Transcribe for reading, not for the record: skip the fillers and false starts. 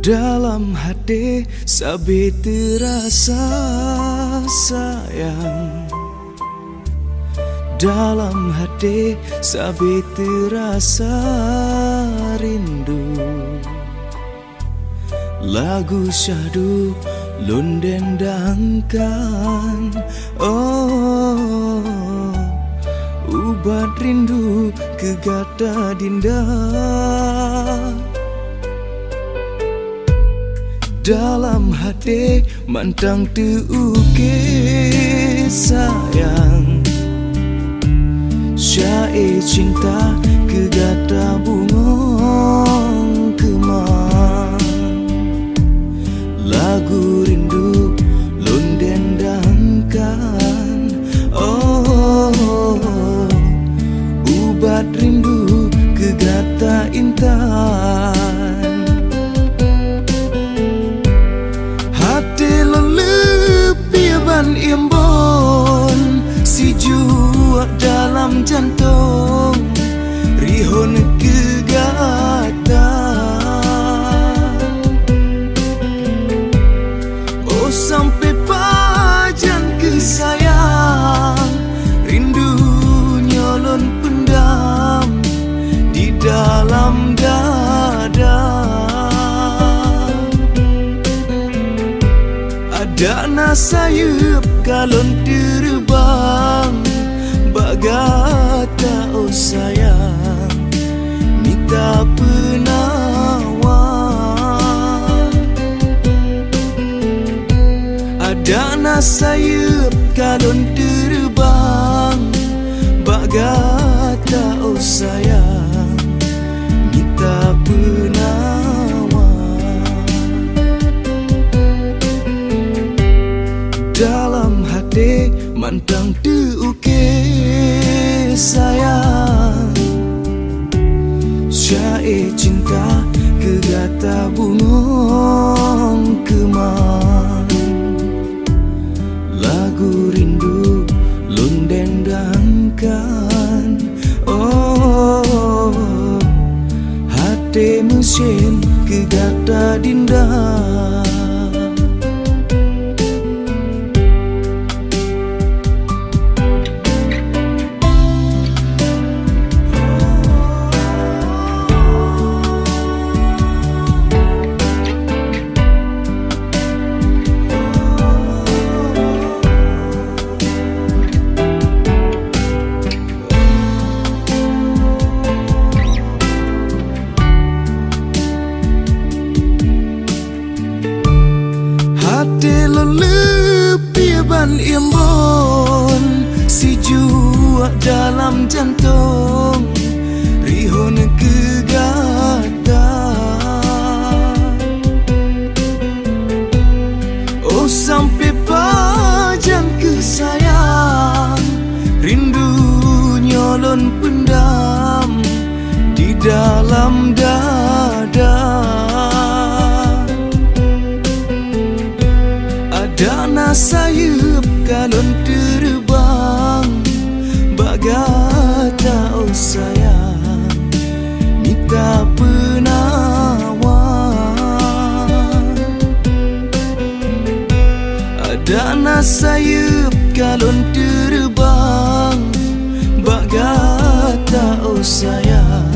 Dalam hati sabi terasa sayang, dalam hati sabi terasa rindu. Lagu syahdu lunden dangkan, oh ubat rindu kegata dinda. Dalam hati mantang terukir sayang, syair cinta kegata bungong kemang. Lagu rindu lunden dangkan, oh ubat rindu kegata intan. Iambon si jua dalam jantung rihon kegata. Oh sampai pajan kesayang, rindu nyolon pendam di dalam dada. Ada nasayup kalon terbang bagata, oh sayang minta penawar. Ada nasayup kalon terbang bagata, oh sayang minta penawar. Dalam hati mantang terukir sayang, syair cinta kegata bungong kemang. Lagu rindu lunden dangkan, oh hati mesin kegata dinda. Hati lebih ban iambon si jua dalam jantung rihon kegata. Oh sampai pajan kesayang, rindu nyolon pendam di dalam dada. Ada nasayup kalon terbang bagata, oh sayang minta penawar. Ada nasayup kalon terbang bagata, oh sayang